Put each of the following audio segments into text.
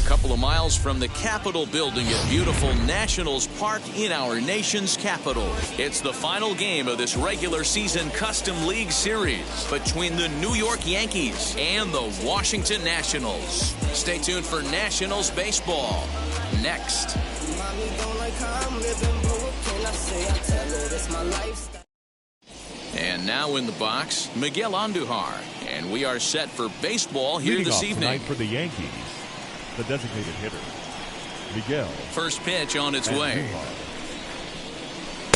couple of miles from the Capitol building at beautiful Nationals Park in our nation's capital. It's the final game of this regular season Custom League Series between the New York Yankees and the Washington Nationals. Stay tuned for Nationals baseball next. And now in the box, Miguel Andujar. And we are set for baseball here this evening. Tonight for the Yankees, the designated hitter, Miguel. First pitch on its way.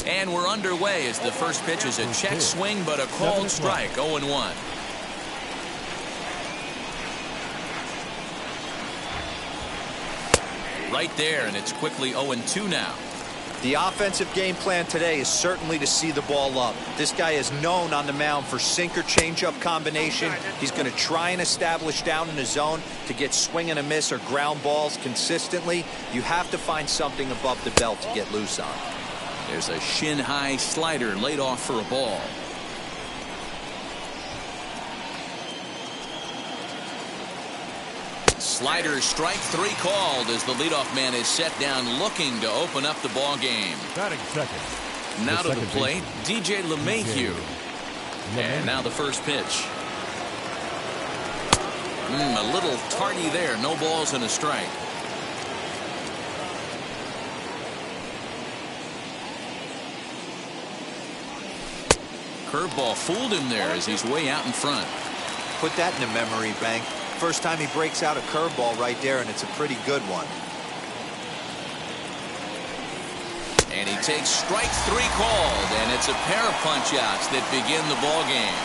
And we're underway as the first pitch is a check swing, but a called strike, 0-1. Right there, and it's quickly 0-2 now. The offensive game plan today is certainly to see the ball up. This guy is known on the mound for sinker changeup combination. He's going to try and establish down in the zone to get swing and a miss or ground balls consistently. You have to find something above the belt to get loose on. There's a shin-high slider laid off for a ball. Slider strike three called as the leadoff man is set down looking to open up the ball game. Batting second. Now to the plate, DJ LeMahieu. And now the first pitch. A little tardy there. No balls and a strike. Curveball fooled him there as he's way out in front. Put that in the memory bank. First time he breaks out a curveball right there, and it's a pretty good one. And he takes strike three called, and it's a pair of punch-outs that begin the ball game.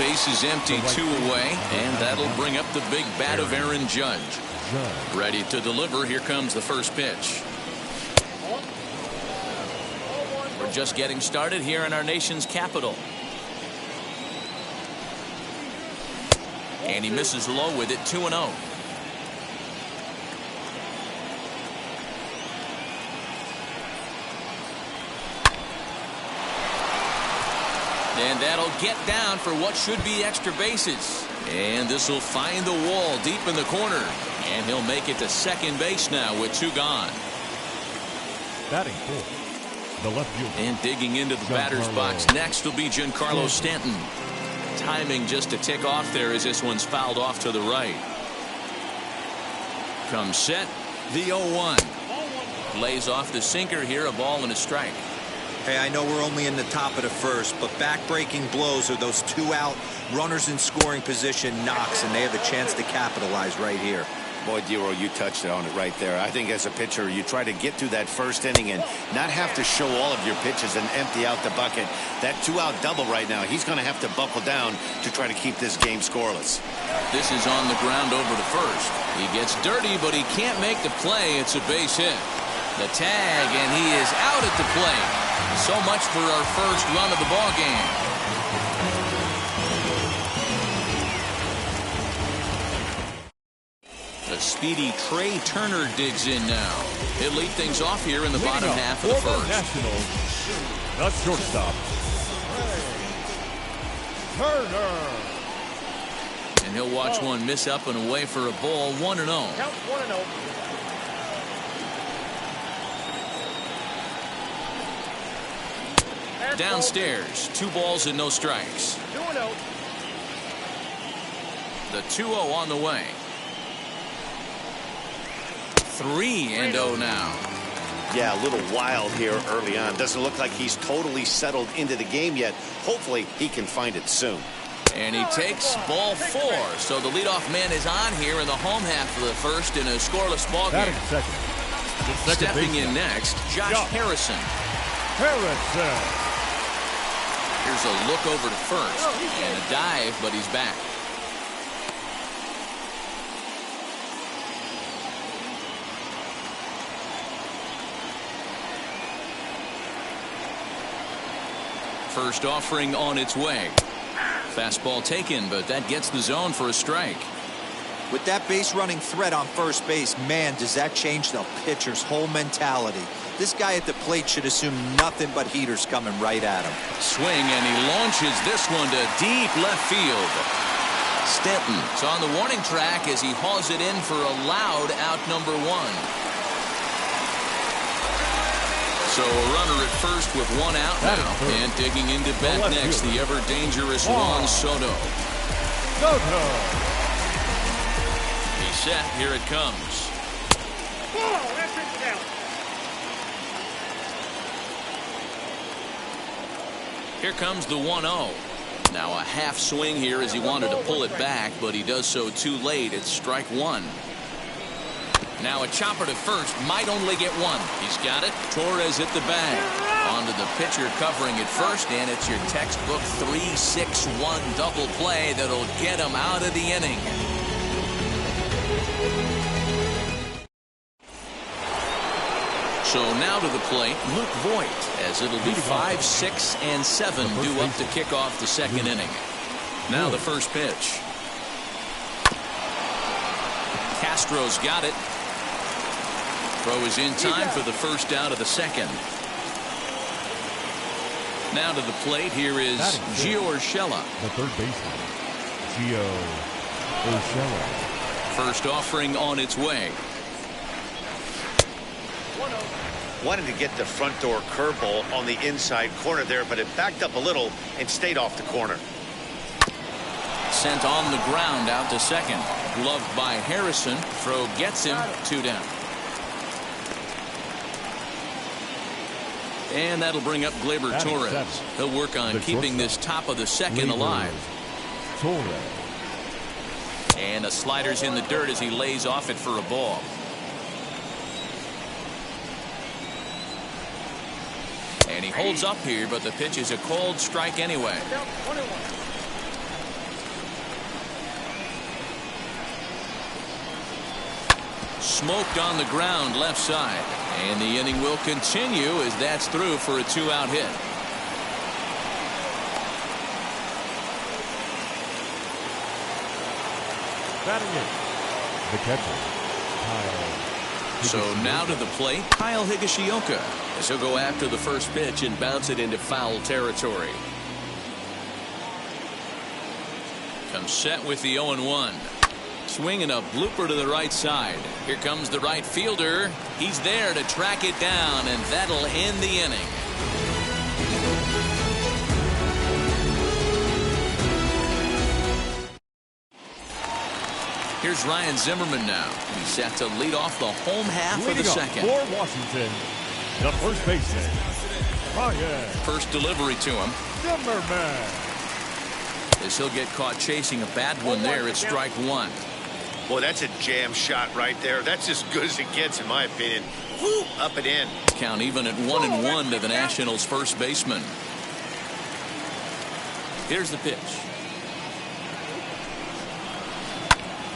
Base is empty, 2 away, and that'll bring up the big bat of Aaron Judge. Ready to deliver. Here comes the first pitch. We're just getting started here in our nation's capital. And he misses low with it, 2-0. And that'll get down for what should be extra bases. And this will find the wall deep in the corner. And he'll make it to second base now with 2 gone. Batting fourth, the left fielder. And digging into the batter's box next will be Giancarlo Stanton. Timing just to tick off there as this one's fouled off to the right. Comes set, the 0-1. Lays off the sinker here, a ball and a strike. Hey, I know we're only in the top of the first, but back-breaking blows are those 2 out runners in scoring position knocks, and they have a chance to capitalize right here. Boy, Dero, you touched on it right there. I think as a pitcher, you try to get through that first inning and not have to show all of your pitches and empty out the bucket. That 2-out double right now, he's going to have to buckle down to try to keep this game scoreless. This is on the ground over to first. He gets dirty, but he can't make the play. It's a base hit. The tag, and he is out at the plate. So much for our first run of the ball game. The speedy Trey Turner digs in now. He'll lead things off here in the bottom half of the first. Nationals, the shortstop, Turner. And he'll watch one miss up and away for a ball, 1-0. Count 1-0. Downstairs, 2 balls and no strikes. 2-0. The 2-0 on the way. 3-0 now. Yeah, a little wild here early on. Doesn't look like he's totally settled into the game yet. Hopefully he can find it soon. And he takes ball 4. So the leadoff man is on here in the home half of the first in a scoreless ball game. Stepping in next, Josh Harrison. Here's a look over to first and a dive, but he's back. First offering on its way. Fastball taken, but that gets the zone for a strike. With that base running threat on first base, man, does that change the pitcher's whole mentality. This guy at the plate should assume nothing but heaters coming right at him. Swing, and he launches this one to deep left field. Stanton's on the warning track as he hauls it in for a loud out number 1. So a runner at first with 1 out now. And digging into bat next, the ever-dangerous Juan Soto. He's set. Here it comes. Here comes the 1-0. Now a half swing here as he wanted to pull it back, but he does so too late. It's strike 1. Now a chopper to first, might only get 1. He's got it. Torres hit the bag. On to the pitcher covering it first, and it's your textbook 3-6-1 double play that'll get him out of the inning. So now to the plate, Luke Voit, as it'll be 5, 6, and 7 due up to kick off the second inning. Now the first pitch. Castro's got it. Throw is in time for the first out of the second. Now to the plate, here is Gio Urshela. The third baseman, Gio Urshela. First offering on its way. Wanted to get the front door curveball on the inside corner there, but it backed up a little and stayed off the corner. Sent on the ground out to second. Gloved by Harrison. Throw gets him. 2 down. And that'll bring up Gleyber Torres. He'll work on keeping this top of the second alive. Torres. And a slider's in the dirt as he lays off it for a ball. And he holds up here, but the pitch is a cold strike anyway. Smoked on the ground left side. And the inning will continue as that's through for a 2-out hit. Batting it, the catcher, Kyle. So now to the plate, Kyle Higashioka, as he'll go after the first pitch and bounce it into foul territory. Comes set with the 0-1. Swinging a blooper to the right side. Here comes the right fielder. He's there to track it down, and that'll end the inning. Here's Ryan Zimmerman now. He's set to lead off the home half of the second. For Washington, the first baseman, Ryan. First delivery to him. Zimmerman. As he'll get caught chasing a bad one there, it's strike 1. Boy, that's a jam shot right there. That's as good as it gets, in my opinion. Woo, up and in. Count even at 1-1 to the Nationals' first baseman. Here's the pitch.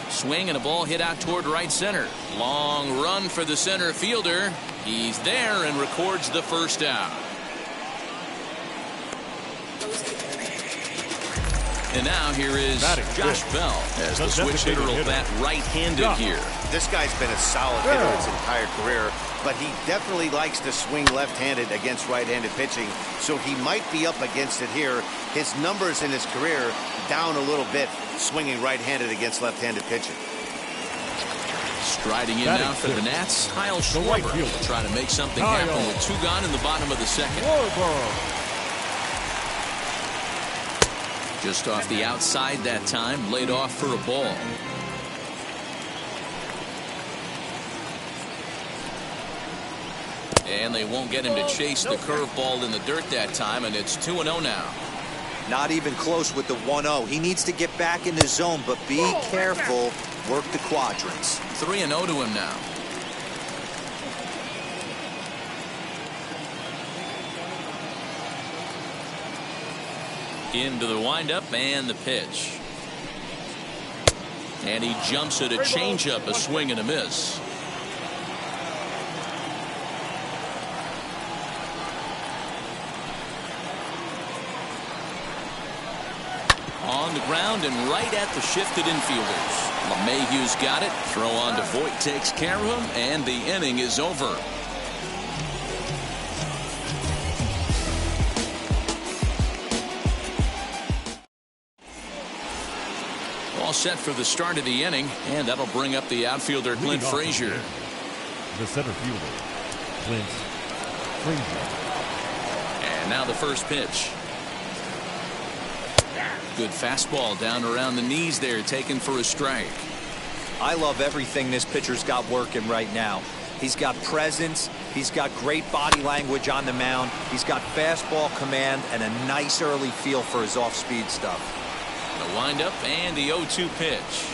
Swing and a ball hit out toward right center. Long run for the center fielder. He's there and records the first out. And now here is Josh Bell as the switch hitter will bat right-handed here. This guy's been a solid hitter his entire career, but he definitely likes to swing left-handed against right-handed pitching, so he might be up against it here. His numbers in his career down a little bit, swinging right-handed against left-handed pitching. Striding in now for the Nats, Kyle Schwarber will try to make something happen with 2 gone in the bottom of the second. Just off the outside that time, laid off for a ball. And they won't get him to chase the curveball in the dirt that time, and it's 2-0 now. Not even close with the 1-0. He needs to get back in the zone, but be careful. Work the quadrants. 3-0 to him now. Into the windup and the pitch. And he jumps at a changeup, a swing and a miss. On the ground and right at the shifted infielders. LeMahieu's got it. Throw on to Voit takes care of him, and the inning is over. set for the start of the inning, and that'll bring up the outfielder Clint Frazier. The center fielder, Clint Frazier. And now the first pitch. Good fastball down around the knees there, taken for a strike. I love everything this pitcher's got working right now. He's got presence. He's got great body language on the mound. He's got fastball command and a nice early feel for his off-speed stuff. The windup and the 0-2 pitch.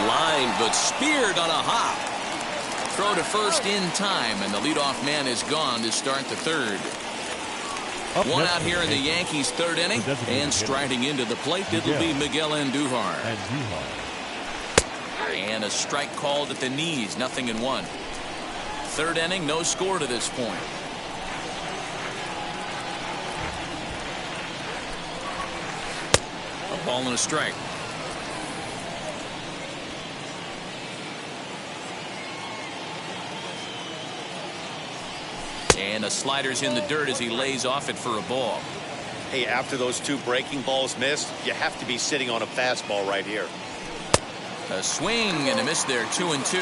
Line, but speared on a hop. Throw to first in time, and the leadoff man is gone to start the third. One out here in the Yankees' third inning, and striding into the plate, it'll be Miguel Andujar. And a strike called at the knees, 0-1. Third inning, no score to this point. A ball and a strike. And the slider's in the dirt as he lays off it for a ball. Hey, after those two breaking balls missed, you have to be sitting on a fastball right here. A swing and a miss there, 2-2.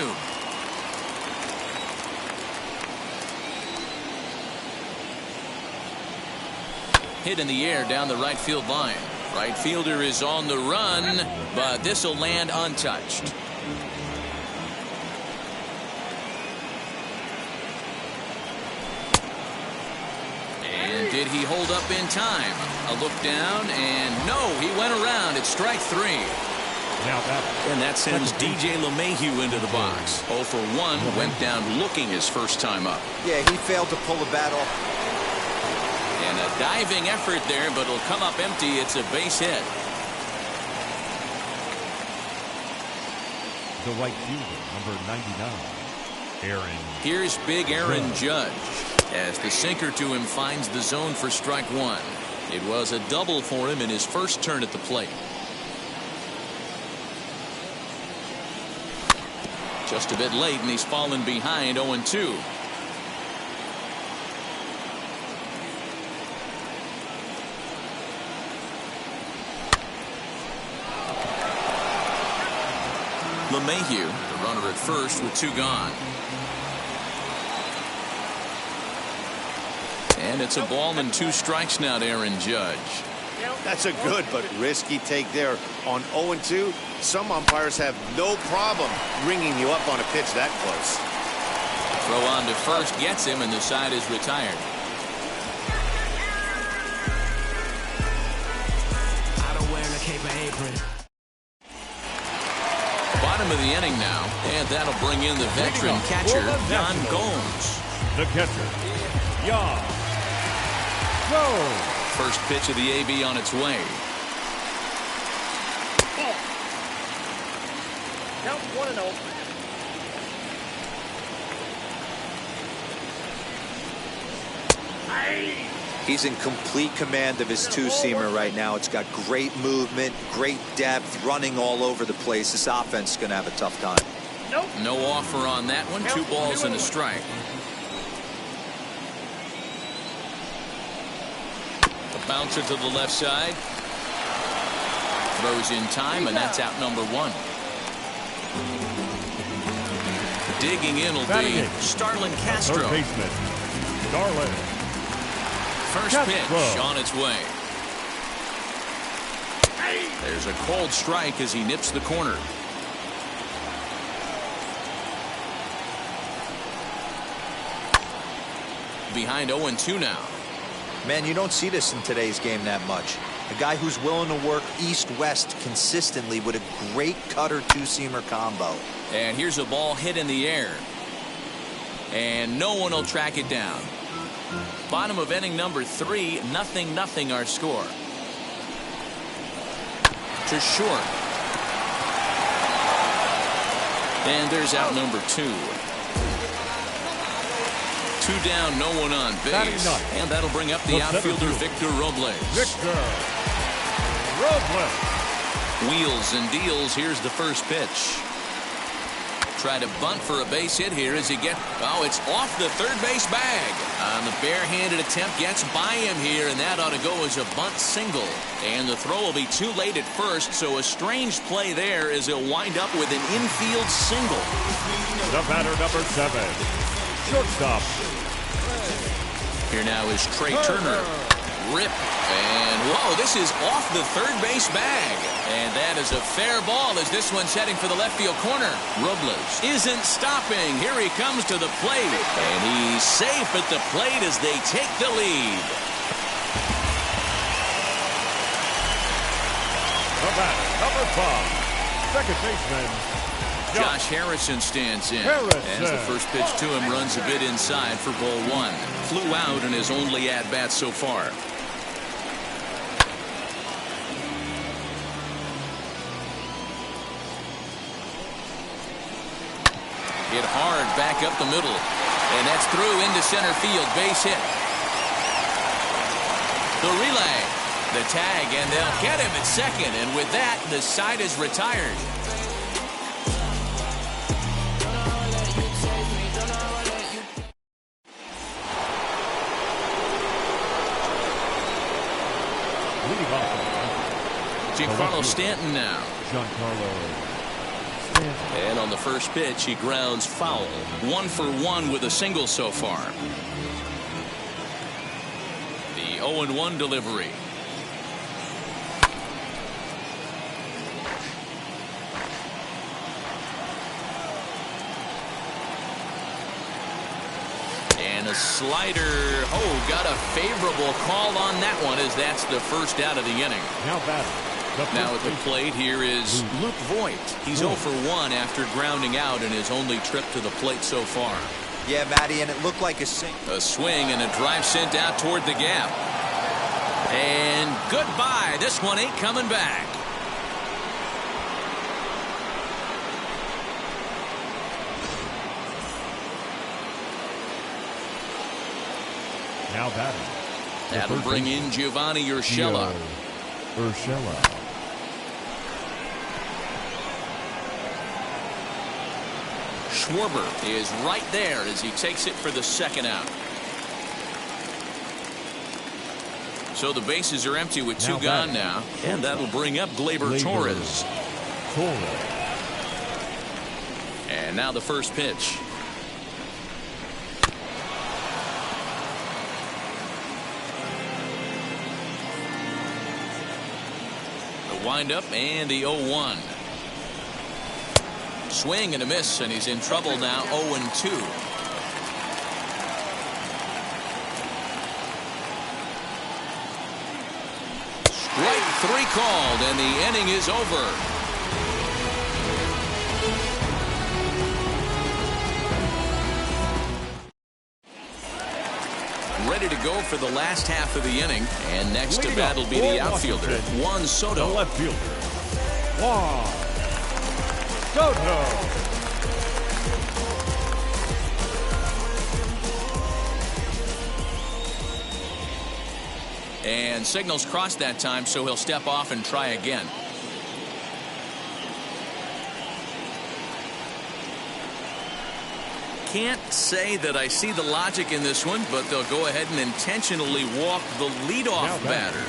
Hit in the air down the right field line. Right fielder is on the run, but this will land untouched. And did he hold up in time? A look down, and no, he went around. It's strike three. And that sends DJ LeMahieu into the box. 0 for 1, went down looking his first time up. Yeah, he failed to pull the bat off. And a diving effort there, but it'll come up empty. It's a base hit. The right fielder, number 99, Aaron. Here's big Aaron Judge as the sinker to him finds the zone for strike one. It was a double for him in his first turn at the plate. Just a bit late, and he's fallen behind 0-2. LeMahieu, the runner at first with 2 gone. And it's a ball and 2 strikes now to Aaron Judge. That's a good but risky take there. On 0-2, some umpires have no problem ringing you up on a pitch that close. Throw on to first gets him, and the side is retired. Bottom of the inning now, and that'll bring in the veteran catcher, Yan Gomes. The catcher, Yan Gomes. First pitch of the AB on its way. Count 1-0. He's in complete command of his two-seamer right now. It's got great movement, great depth, running all over the place. This offense is going to have a tough time. No offer on that one. 2 balls and a strike. The bouncer to the left side. Throws in time, and that's out number 1. Digging in will be Starlin Castro. Third baseman, Starlin. First pitch on its way. There's a cold strike as he nips the corner. Behind 0-2 now. Man, you don't see this in today's game that much. A guy who's willing to work east-west consistently with a great cutter two-seamer combo. And here's a ball hit in the air. And no one will track it down. Bottom of inning number 3, 0-0 our score. To short. And there's out number 2. 2 down, no one on base. And that'll bring up the outfielder Victor Robles. Wheels and deals. Here's the first pitch. try to bunt for a base hit here as he gets... Oh, it's off the third base bag. The barehanded attempt gets by him here, and that ought to go as a bunt single. And the throw will be too late at first, so a strange play there as he'll wind up with an infield single. The batter, number 7, shortstop. Here now is Trey Turner. Rip. And, whoa, this is off the third base bag. And that is a fair ball as this one's heading for the left field corner. Robles isn't stopping. Here he comes to the plate. And he's safe at the plate as they take the lead. The batter, number 5, second baseman, Josh Harrison stands in. As the first pitch to him runs a bit inside for ball 1. Flew out in his only at-bat so far. Hit hard back up the middle. And that's through into center field. Base hit. The relay. The tag, and they'll get him at second. And with that, the side is retired. leading off. Giancarlo Stanton now. Giancarlo Stanton. And on the first pitch, he grounds foul. 1 for 1 with a single so far. The 0-1 delivery. And a slider. Oh, got a favorable call on that one as that's the first out of the inning. Now batting. Now at the plate here is Luke Voit. He's 0 for 1 after grounding out in his only trip to the plate so far. Yeah, Matty, and it looked like a swing and a drive sent out toward the gap. And goodbye. This one ain't coming back. Now batting. That'll bring in Giovanni Urshela. Urshela. Schwarber is right there as he takes it for the second out. So the bases are empty with two gone now. And that'll bring up Gleyber Torres. And now the first pitch. The windup and the 0-1. Swing and a miss, and he's in trouble now. 0-2. Strike 3 called, and the inning is over. Ready to go for the last half of the inning, and next to bat will be the outfielder, Juan Soto. The left fielder, Juan Soto. And signals crossed that time, so he'll step off and try again. Can't say that I see the logic in this one, but they'll go ahead and intentionally walk the leadoff batter.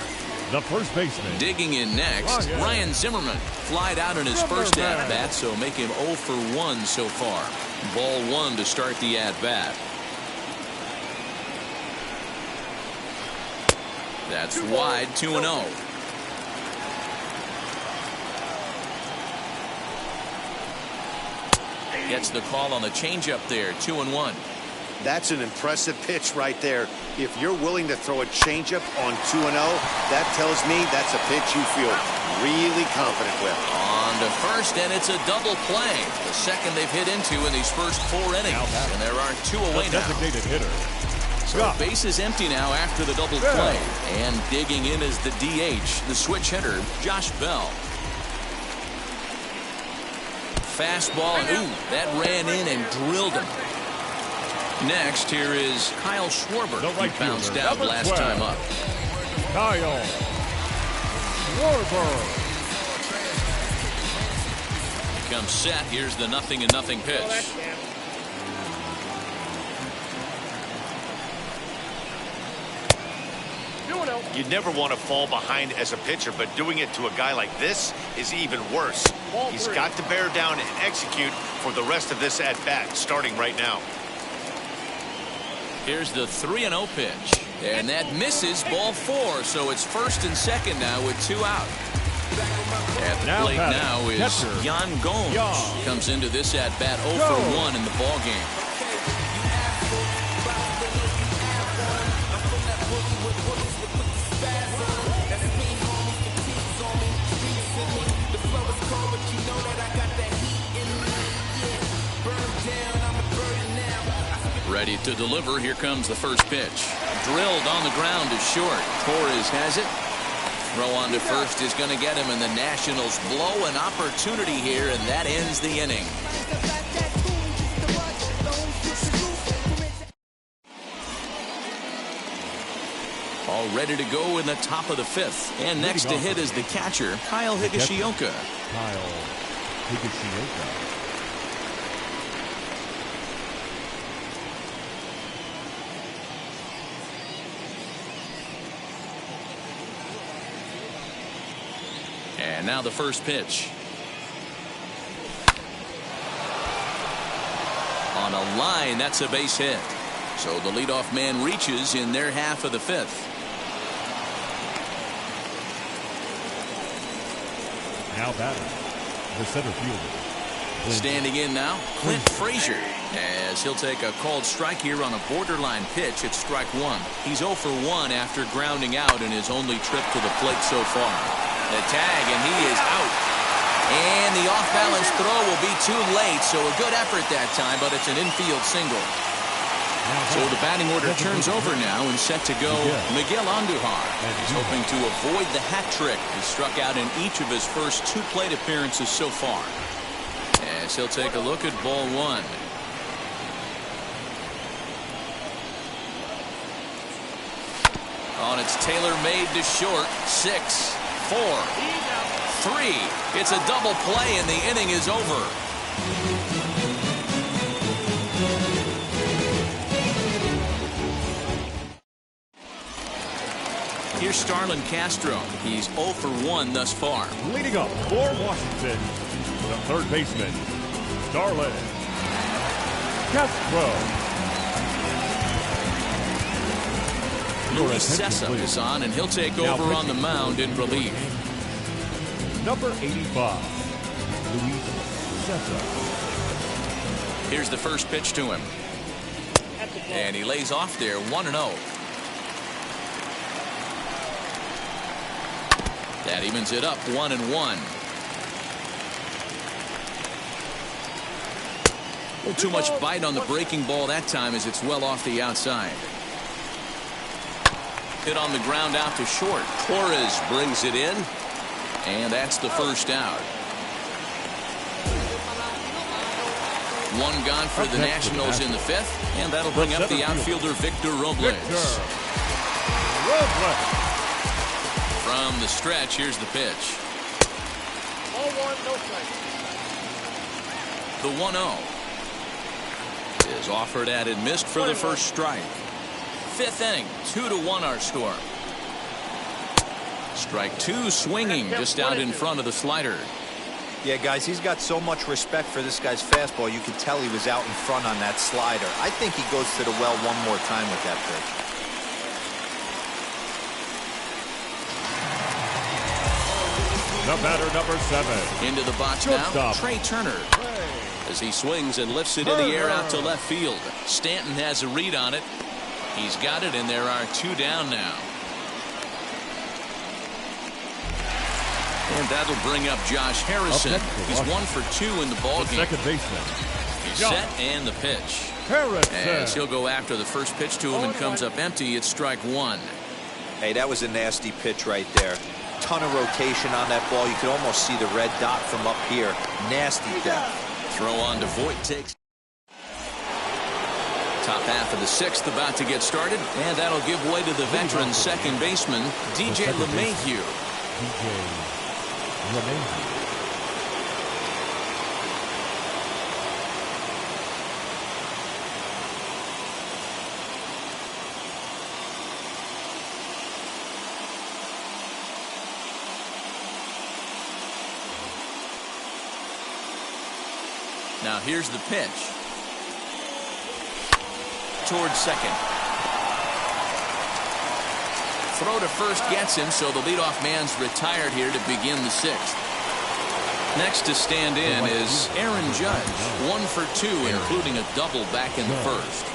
The first baseman. Digging in next, Ryan Zimmerman. Flied out in his first at-bat, so make him 0 for 1 so far. Ball 1 to start the at-bat. That's wide, 2-0. Gets the call on the changeup there, 2-1. That's an impressive pitch right there. If you're willing to throw a changeup on 2-0, that tells me that's a pitch you feel really confident with. On to first, and it's a double play. The second they've hit into in these first 4 innings. And there are 2 away now. Designated hitter. So the base is empty now after the double play. And digging in is the DH, the switch hitter, Josh Bell. Fastball, and ooh, that ran in and drilled him. Next, here is Kyle Schwarber. He bounced out last time up. Kyle Schwarber. comes set. Here's the 0-0 pitch. You never want to fall behind as a pitcher, but doing it to a guy like this is even worse. He's got to bear down and execute for the rest of this at-bat, starting right now. Here's the 3-0 pitch. And that misses, ball 4. So it's first and second now with 2 out. At the plate now is Yan Gomes. Comes into this at-bat 0 for 1 in the ball game. Ready to deliver. Here comes the first pitch. Drilled on the ground to short. Torres has it. Throw on to first is going to get him, and the Nationals blow an opportunity here, and that ends the inning. All ready to go in the top of the 5th. And next to hit is the catcher, Kyle Higashioka. Kyle Higashioka. And now the first pitch. On a line, that's a base hit. So the leadoff man reaches in their half of the 5th. Now batting, the center fielder. Standing in now, Clint Frazier, as he'll take a called strike here on a borderline pitch at strike 1. He's 0 for 1 after grounding out in his only trip to the plate so far. The tag, and he is out. And the off-balance throw will be too late, so a good effort that time, but it's an infield single. So the batting order turns over now and set to go Miguel Andujar. He's hoping to avoid the hat trick. He struck out in each of his first 2 plate appearances so far. As he'll take a look at ball 1. On it's tailor-made to short. 6, 4, 3. It's a double play, and the inning is over. Here's Starlin Castro. He's 0 for 1 thus far. Leading up for Washington, the third baseman, Starlin Castro. Luis Cessa is on, and he'll take over on the mound in relief. Number 85, Luis Cessa. Here's the first pitch to him. And he lays off there, 1-0. That evens it up, 1-1. Well, too much bite on the breaking ball that time as it's well off the outside. Hit on the ground out to short. Torres brings it in, and that's the first out. 1 gone for the Nationals in the 5th, and that'll bring up the outfielder Victor Robles. From the stretch, here's the pitch. 0-1, no strike. The 1-0 is offered at and missed for the first strike. 5th inning, 2-1 our score. Strike 2 swinging just out in front of the slider. Yeah, guys, he's got so much respect for this guy's fastball. You could tell he was out in front on that slider. I think he goes to the well one more time with that pitch. The batter, number 7. Into the box now, Trey Turner. As he swings and lifts it in the air out to left field. Stanton has a read on it. He's got it, and there are 2 down now. And that'll bring up Josh Harrison. He's 1 for 2 in the ball game. Second baseman. He's set, and the pitch. As he'll go after the first pitch to him and comes up empty. It's strike 1. Hey, that was a nasty pitch right there. Ton of rotation on that ball. You could almost see the red dot from up here. Nasty depth. Throw on to Voit takes. Top half of the 6th about to get started, and that'll give way to the veteran second baseman, DJ LeMahieu. Now here's the pitch. Towards second. Throw to first gets him, so the leadoff man's retired here to begin the sixth. Next to stand in is Aaron Judge, 1 for 2, including a double back in the first.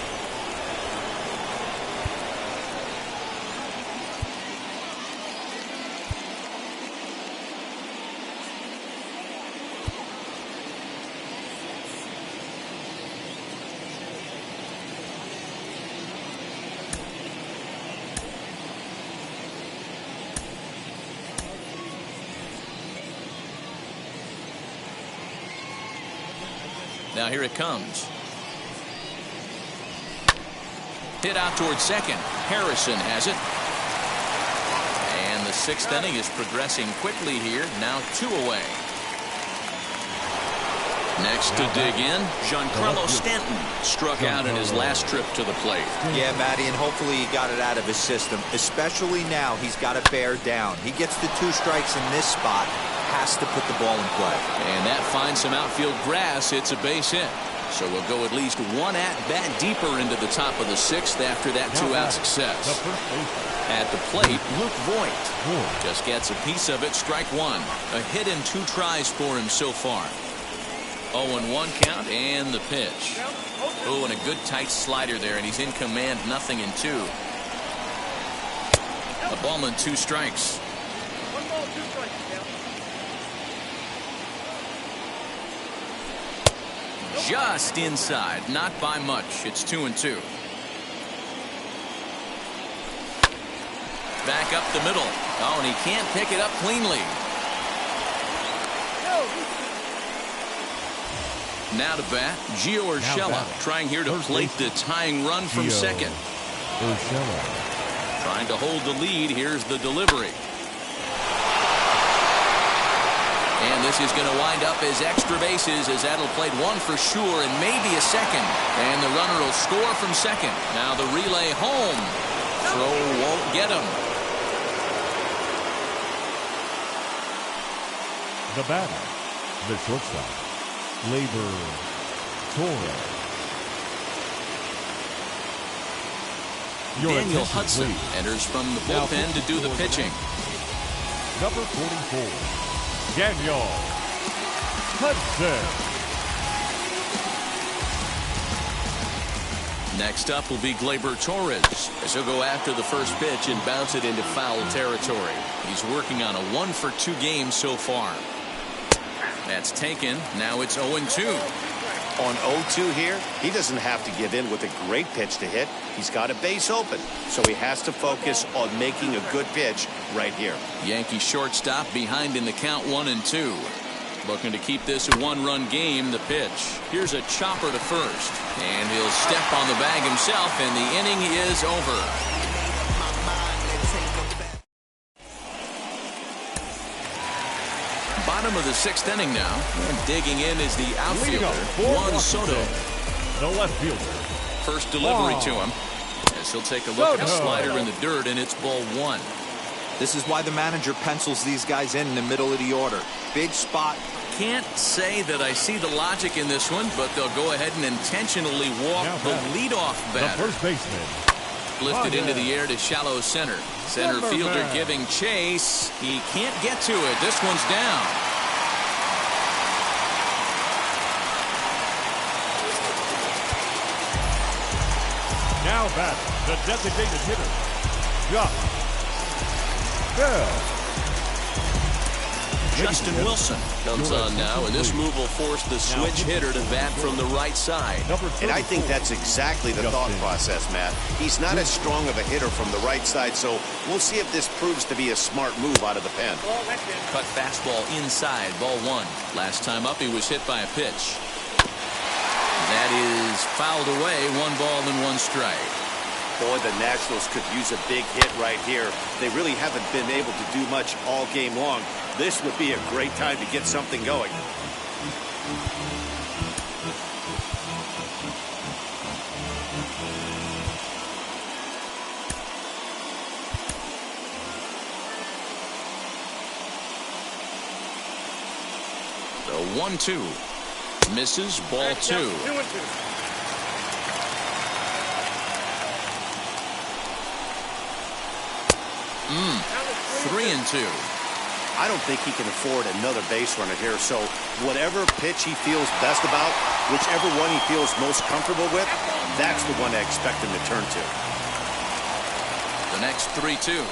Now here it comes. Hit out towards second. Harrison has it. And the sixth inning is progressing quickly here. Now 2 away. Next to dig in, Giancarlo Stanton struck out in his last trip to the plate. Yeah, Matty, and hopefully he got it out of his system. Especially now, he's got to bear down. He gets the 2 strikes in this spot. Has to put the ball in play. And that finds some outfield grass. It's a base hit. So we'll go at least 1 at-bat deeper into the top of the sixth after that 2-out success. At the plate, Luke Voit just gets a piece of it. Strike 1. A hit in 2 tries for him so far. 0-1 count and the pitch. Oh, and a good tight slider there, and he's in command. 0-2. A ball and 2 strikes. 1 ball, 2 strikes. Just inside, not by much. It's 2-2. Back up the middle. Oh, and he can't pick it up cleanly. Now to bat, Gio Urshela, trying here to plate the tying run from second. Trying to hold the lead. Here's the delivery. And this is going to wind up as extra bases, as that'll play 1 for sure and maybe a second. And the runner will score from second. Now the relay home. Throw won't get him. The batter, the shortstop, Gleyber Torres. Daniel Hudson enters from the bullpen to do the pitching. Number 44. Daniel Hudson. Next up will be Gleyber Torres, as he'll go after the first pitch and bounce it into foul territory. He's working on a 1 for 2 game so far. That's taken. Now it's 0-2. On 0-2 here, he doesn't have to give in with a great pitch to hit. He's got a base open, so he has to focus on making a good pitch right here. Yankee shortstop behind in the count 1-2. Looking to keep this a 1-run game. The pitch. Here's a chopper to first, and he'll step on the bag himself, and the inning is over. Bottom of the 6th inning now, and digging in is the outfielder, Juan Soto. The left fielder. First delivery to him, as he'll take a look at a slider in the dirt, and it's ball 1. This is why the manager pencils these guys in the middle of the order. Big spot. Can't say that I see the logic in this one, but they'll go ahead and intentionally walk the leadoff batter. The first baseman. Lifted into the air to shallow center. Center fielder giving chase. He can't get to it. This one's down. Now back, the designated hitter, Josh Bell. Justin Wilson comes on now, and this move will force the switch hitter to bat from the right side. And I think that's exactly the thought process, Matt. He's not as strong of a hitter from the right side, so we'll see if this proves to be a smart move out of the pen. Cut fastball inside, ball 1. Last time up, he was hit by a pitch. That is fouled away, 1 ball and 1 strike. Boy, the Nationals could use a big hit right here. They really haven't been able to do much all game long. This would be a great time to get something going. The 1-2. Misses. Ball 2. 2-2. 3-2. I don't think he can afford another base runner here. So whatever pitch he feels best about, whichever one he feels most comfortable with, that's the one I expect him to turn to. The next 3-2.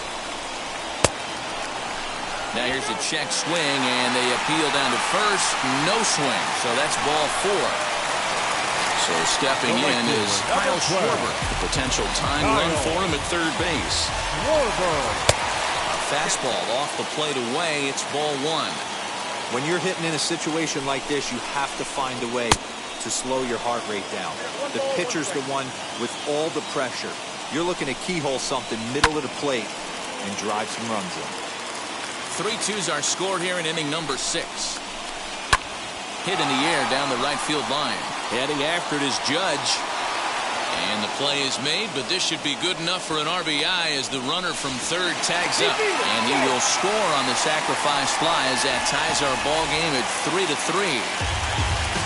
Now here's a check swing, and they appeal down to first. No swing, so that's ball 4. So stepping in is Kyle Schwarber. The potential tying run for him at third base. A fastball off the plate away. It's ball 1. When you're hitting in a situation like this, you have to find a way to slow your heart rate down. The pitcher's the one with all the pressure. You're looking to keyhole something middle of the plate and drive some runs in. 3-2s are scored here in inning number 6. Hit in the air down the right field line. Heading after it is Judge. And the play is made, but this should be good enough for an RBI as the runner from third tags up. And he will score on the sacrifice fly as that ties our ball game at 3-3.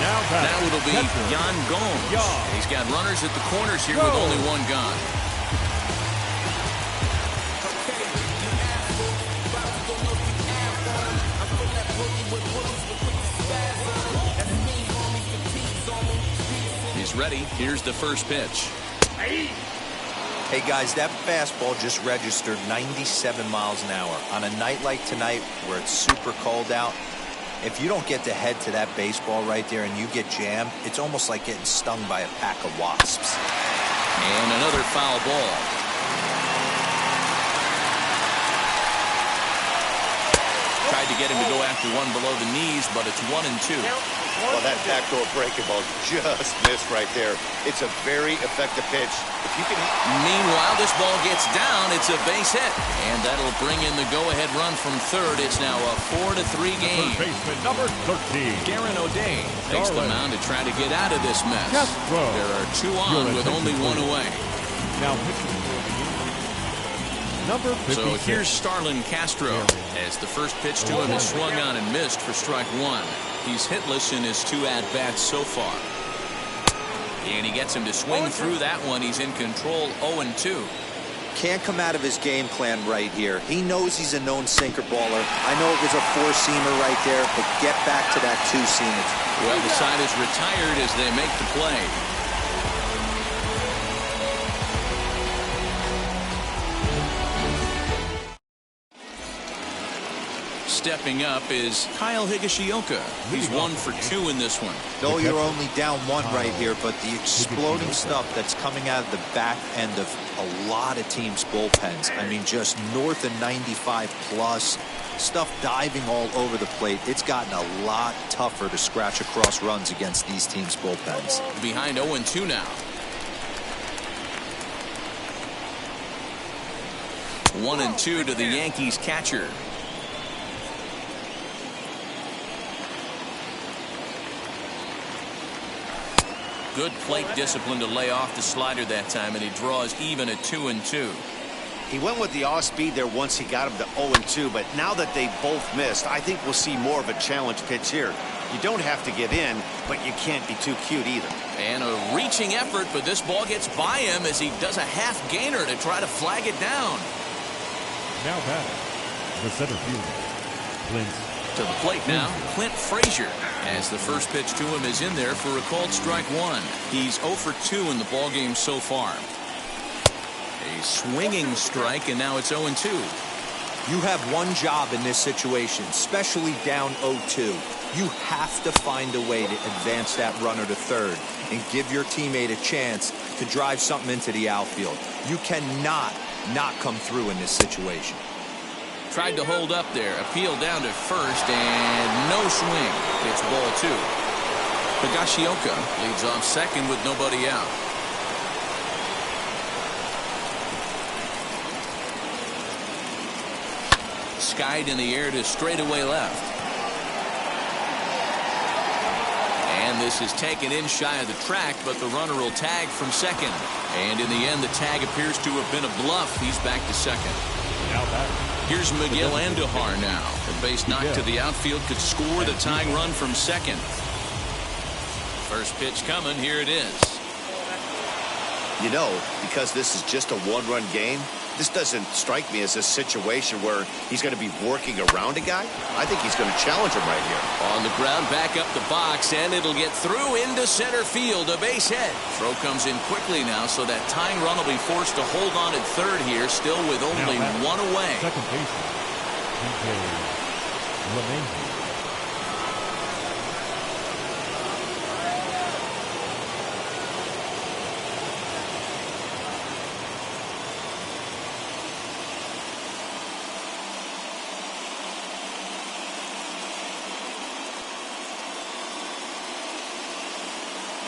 Now it'll be Yan Gomes. He's got runners at the corners here with only one gone. He's ready. Here's the first pitch. Hey guys, that fastball just registered 97 miles an hour. On a night like tonight where it's super cold out, if you don't get the head to that baseball right there and you get jammed, it's almost like getting stung by a pack of wasps. And another foul ball. Tried to get him to go after one below the knees, but it's 1-2. Well, that backdoor breaking ball just missed right there. It's a very effective pitch. If you can. Meanwhile, this ball gets down. It's a base hit. And that'll bring in the go-ahead run from third. It's now a 4-3 game. Third baseman number 13. Darren O'Day takes the mound to try to get out of this mess. There are 2 on with only 1 away. Now pitching for the number 56. So here's Starlin Castro as the first pitch to him is swung on and missed for strike 1. He's hitless in his 2 at-bats so far. And he gets him to swing through that one. He's in control, 0-2. Can't come out of his game plan right here. He knows he's a known sinker baller. I know it was a 4-seamer right there, but get back to that 2-seamer. Well, the side is retired as they make the play. Stepping up is Kyle Higashioka. He's 1 for 2 in this one. No, you're only down 1 right here, but the exploding stuff that's coming out of the back end of a lot of teams' bullpens. I mean, just north of 95 plus. Stuff diving all over the plate. It's gotten a lot tougher to scratch across runs against these teams' bullpens. Behind 0-2 now. 1-2 to the Yankees catcher. Good plate discipline to lay off the slider that time, and he draws even at 2-2. He went with the off speed there once he got him to 0-2, but now that they both missed, I think we'll see more of a challenge pitch here. You don't have to give in, but you can't be too cute either. And a reaching effort, but this ball gets by him as he does a half gainer to try to flag it down. Now batting, the center fielder, Clint. To the plate now, Clint Frazier, as the first pitch to him is in there for a called strike 1. He's 0 for 2 in the ballgame so far. A swinging strike, and now it's 0-2. You have one job in this situation, especially down 0-2. You have to find a way to advance that runner to third and give your teammate a chance to drive something into the outfield. You cannot not come through in this situation. Tried to hold up there, appeal down to first, and no swing. It's ball 2. Higashioka leads off second with nobody out. Skied in the air to straightaway left. And this is taken in shy of the track, but the runner will tag from second. And in the end, the tag appears to have been a bluff. He's back to second. Now back. Here's Miguel Andujar now. The base knock to the outfield could score the tying run from second. First pitch coming. Here it is. You know, because this is just a one-run game, this doesn't strike me as a situation where he's going to be working around a guy. I think he's going to challenge him right here. On the ground, back up the box, and it'll get through into center field. A base hit. Throw comes in quickly now, so that tying run will be forced to hold on at third here, still with only one away. Second baseman, DJ LeMahieu.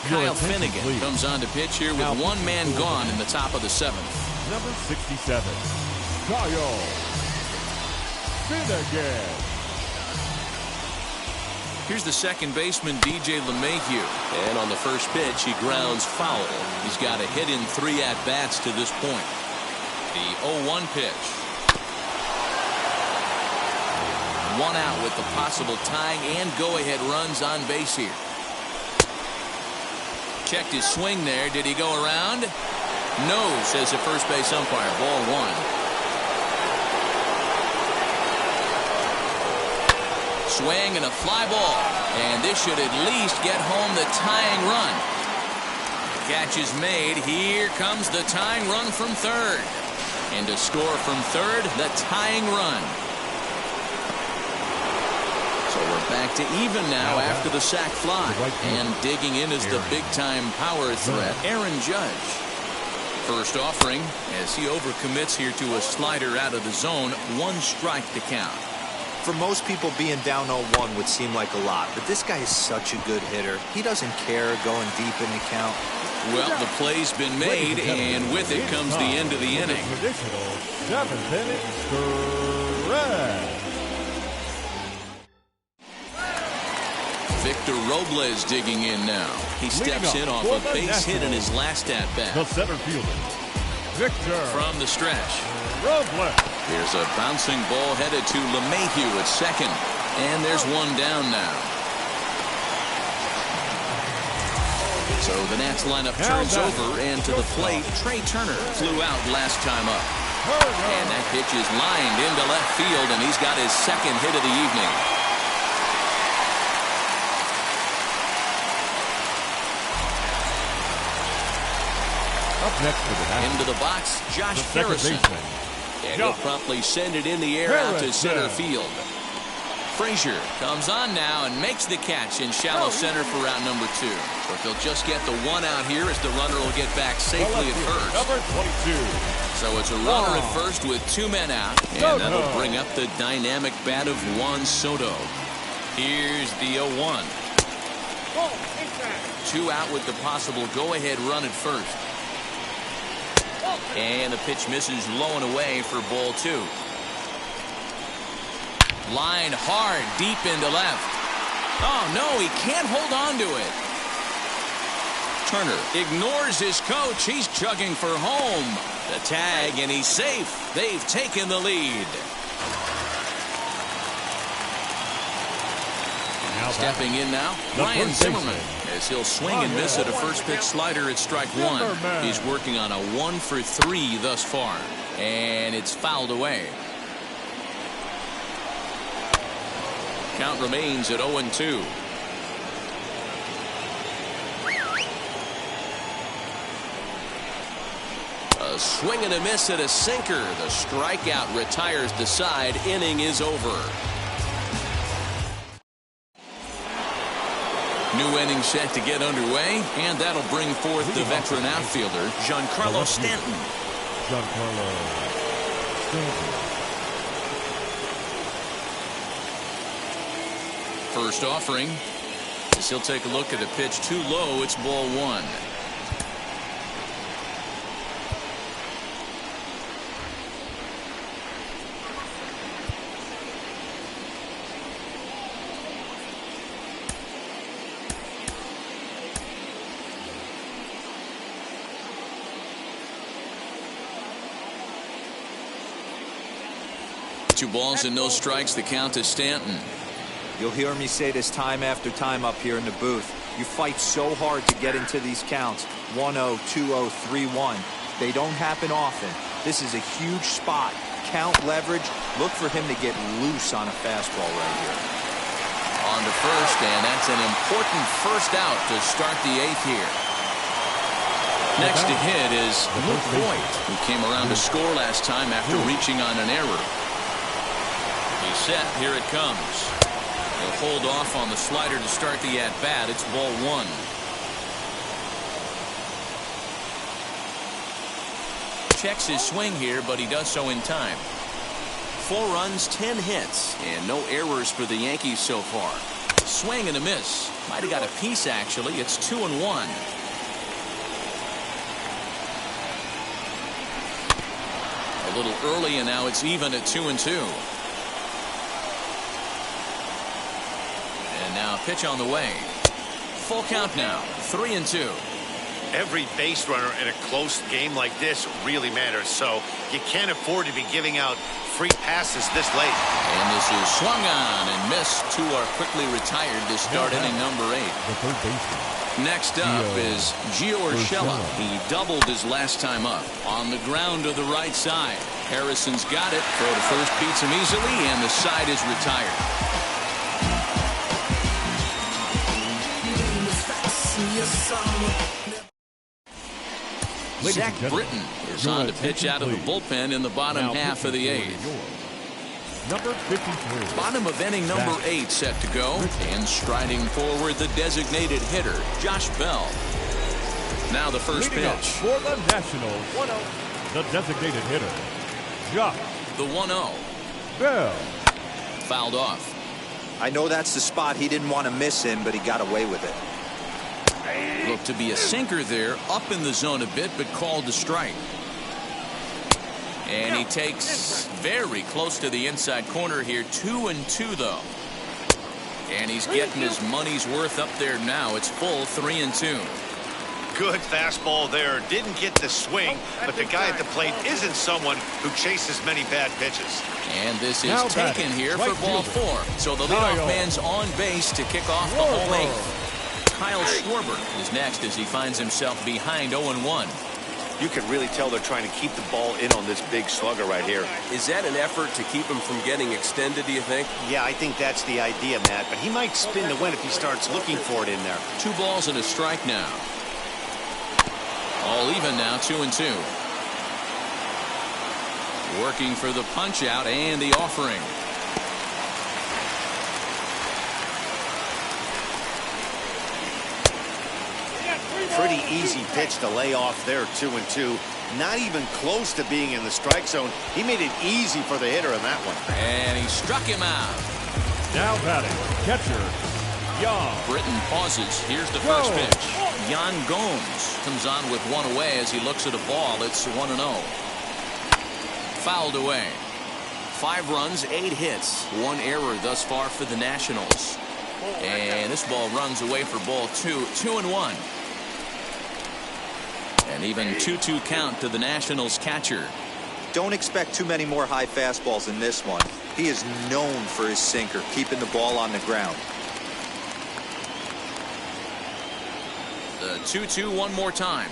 Kyle Finnegan comes on to pitch here with one man gone in the top of the seventh. Number 67, Kyle Finnegan. Here's the second baseman, DJ LeMahieu. And on the first pitch, he grounds foul. He's got a hit in 3 at-bats to this point. The 0-1 pitch. 1 out with the possible tying and go-ahead runs on base here. Checked his swing there. Did he go around? No, says the first base umpire. Ball 1. Swing and a fly ball. And this should at least get home the tying run. Catch is made. Here comes the tying run from third. And to score from third, the tying run. So we're back to even now after the sac fly. And digging in is the big-time power threat, Aaron Judge. First offering as he overcommits here to a slider out of the zone. 1 strike to count. For most people, being down 0-1 would seem like a lot, but this guy is such a good hitter. He doesn't care going deep in the count. Well, the play's been made, and with it comes the end of the inning. Traditional 7th inning stretch. Victor Robles digging in now. He steps in off a base hit in his last at-bat. The center fielder, Victor From the stretch. Robles. Here's a bouncing ball headed to LeMahieu at second. And there's one down now. So the Nats lineup turns over, and to the plate, Trey Turner flew out last time up. And that pitch is lined into left field, and he's got his second hit of the evening. Up next for the Nats, Into the box, Josh Harrison. And he'll promptly send it in the air out to center field. Frazier comes on now and makes the catch in shallow center for round number 2. But they'll just get the 1 out here as the runner will get back safely at first. Number 22. So it's a runner at first with 2 men out. And that'll bring up the dynamic bat of Juan Soto. Here's the 0-1. 2 out with the possible go-ahead run at first. And the pitch misses low and away for ball 2. Lined hard deep into left. Oh no, he can't hold on to it. Turner ignores his coach. He's chugging for home. The tag, and he's safe. They've taken the lead. Stepping in now, Ryan Zimmerman, as he'll swing and miss at a first pitch slider at strike 1. He's working on a 1 for 3 thus far, and it's fouled away. Count remains at 0-2. A swing and a miss at a sinker. The strikeout retires the side. Inning is over. New inning set to get underway, and that'll bring forth the veteran outfielder, Giancarlo Stanton. Giancarlo Stanton. First offering, as he'll take a look at a pitch too low. It's ball 1. Two balls and no strikes. The count to Stanton. You'll hear me say this time after time up here in the booth. You fight so hard to get into these counts. 1-0, 2-0, 3-1. They don't happen often. This is a huge spot. Count leverage. Look for him to get loose on a fastball right here. On to first, and that's an important first out to start the 8th here. Next to hit is Luke Voigt, who came around to score last time after reaching on an error. He's set. Here it comes. He'll hold off on the slider to start the at-bat. It's ball 1. Checks his swing here, but he does so in time. 4 runs, 10 hits, and no errors for the Yankees so far. Swing and a miss. Might have got a piece, actually. It's 2-1. A little early, and now it's even at 2-2. And now pitch on the way. Full count now. 3-2. Every base runner in a close game like this really matters, so you can't afford to be giving out free passes this late. And this is swung on and missed. 2 are quickly retired to start inning number 8. The third baseman. Next up is Gio Urshela. He doubled his last time up. On the ground to the right side. Harrison's got it. Throw to first beats him easily, and the side is retired. Zach Britton is on to pitch out of the bullpen in the bottom half of the 8th. Number 53. Bottom of inning number 8 set to go. And striding forward, the designated hitter, Josh Bell. Now the first Leading up pitch. for the Nationals, 1-0, the designated hitter, Josh The 1-0. Bell. Fouled off. I know that's the spot he didn't want to miss in, but he got away with it. Looked to be a sinker there, up in the zone a bit, but called to strike. And he takes very close to the inside corner here. 2-2 though. And he's getting his money's worth up there now. It's full 3-2. Good fastball there. Didn't get the swing, but the guy at the plate isn't someone who chases many bad pitches. And this is Now taken batting, here right for ball fielder, 4. So the leadoff Kyle man's on base to kick off the home Schwarber. 8th. Kyle Schwarber is next as he finds himself behind 0-1. You can really tell they're trying to keep the ball in on this big slugger right here. Is that an effort to keep him from getting extended, do you think? Yeah, I think that's the idea, Matt, but he might spin the wind if he starts looking for it in there. 2 balls and a strike now. All even now, 2-2. Working for the punch out and the offering. Pretty easy pitch to lay off there, 2-2. Not even close to being in the strike zone. He made it easy for the hitter in that one. And he struck him out. Now batting, catcher, Jan. Britton pauses. Here's the first pitch. Jan Gomes comes on with 1 away as he looks at a ball. It's 1-0. Fouled away. 5 runs, 8 hits, 1 error thus far for the Nationals. And this ball runs away for ball 2. 2-1. And even 2-2 count to the Nationals catcher. Don't expect too many more high fastballs in this one. He is known for his sinker, keeping the ball on the ground. The 2-2 one more time.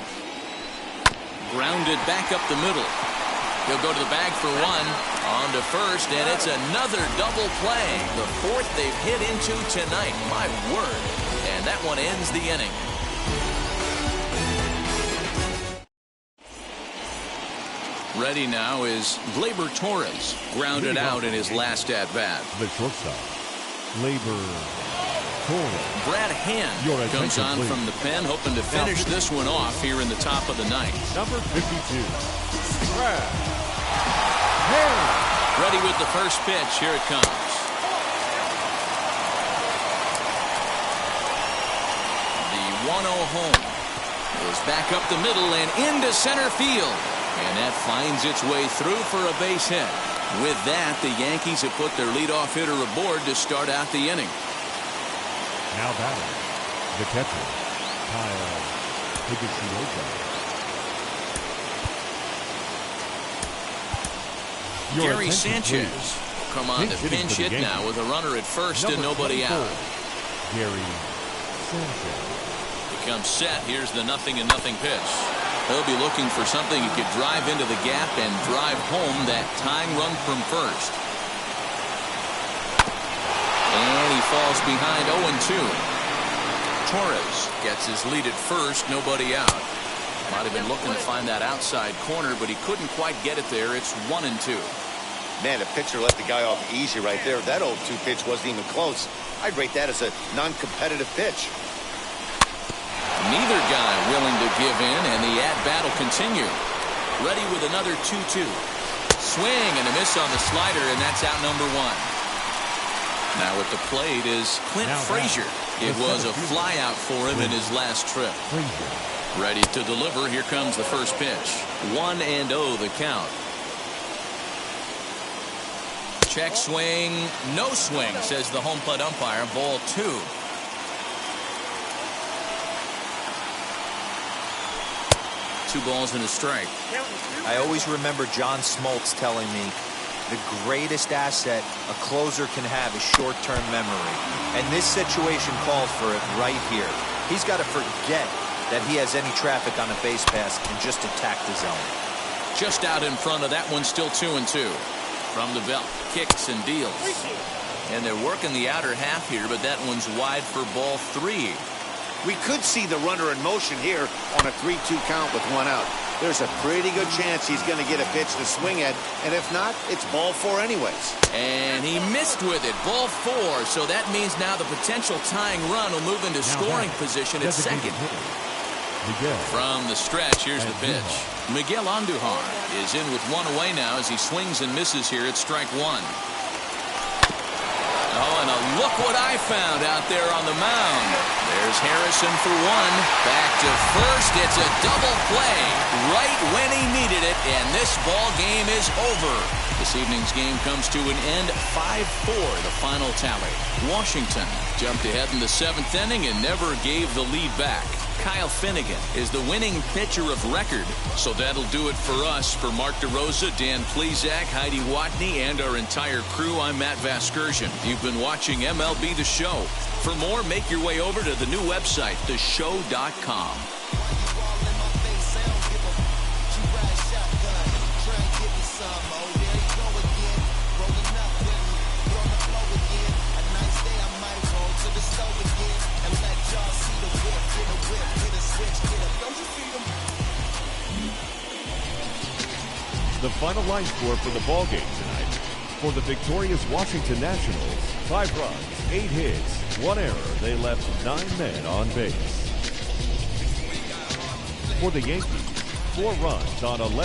Grounded back up the middle. He'll go to the bag for 1. On to first, and it's another double play. The 4th they've hit into tonight. My word. And that one ends the inning. Ready now is Gleyber Torres. Grounded out in his last at-bat. The shortstop, Gleyber Torres. Brad Your Hand comes attention, on please. from the pen, hoping to finish this one off here in the top of the 9th. Number 52, Brad Hand. Ready with the first pitch. Here it comes. The 1-0 home is back up the middle and into center field. And that finds its way through for a base hit. With that, the Yankees have put their leadoff hitter aboard to start out the inning. Now batting, the catcher, Kyle Higashioka. Gary Sanchez come on to pinch hit now with a runner at first and nobody out. Gary Sanchez. He comes set. Here's the 0-0 pitch. He'll be looking for something he could drive into the gap and drive home that tying run from first. And he falls behind 0-2. Torres gets his lead at first, nobody out. Might have been looking to find that outside corner, but he couldn't quite get it there. It's 1-2. Man, the pitcher let the guy off easy right there. That 0-2 pitch wasn't even close. I'd rate that as a non-competitive pitch. Neither guy willing to give in, and the at-bat will continue. Ready with another 2-2. Swing and a miss on the slider, and that's out number 1. Now at the plate is Clint Frazier. It was a flyout for him in his last trip. Ready to deliver. Here comes the first pitch. 1-0 the count. Check swing. No swing, says the home plate umpire. Ball 2. Two balls and a strike. I always remember John Smoltz telling me the greatest asset a closer can have is short-term memory. And this situation called for it right here. He's got to forget that he has any traffic on a base pass and just attack the zone. Just out in front of that one, still 2-2. From the belt, kicks and deals. And they're working the outer half here, but that one's wide for ball 3. We could see the runner in motion here on a 3-2 count with 1 out. There's a pretty good chance he's going to get a pitch to swing at, and if not, it's ball 4 anyways. And he missed with it, ball 4, so that means now the potential tying run will move into scoring position at second. From the stretch, here's the pitch. Miguel Andujar is in with 1 away now as he swings and misses here at strike 1. Oh, and look what I found out there on the mound. There's Harrison for 1. Back to first. It's a double play right when he needed it, and this ball game is over. This evening's game comes to an end 5-4, the final tally. Washington jumped ahead in the 7th inning and never gave the lead back. Kyle Finnegan is the winning pitcher of record. So that'll do it for us. For Mark DeRosa, Dan Plesac, Heidi Watney, and our entire crew, I'm Matt Vasgersian. You've been watching MLB The Show. For more, make your way over to the new website, theshow.com. The final line score for the ball game tonight. For the victorious Washington Nationals, 5 runs, 8 hits, 1 error. They left 9 men on base. For the Yankees, 4 runs on 11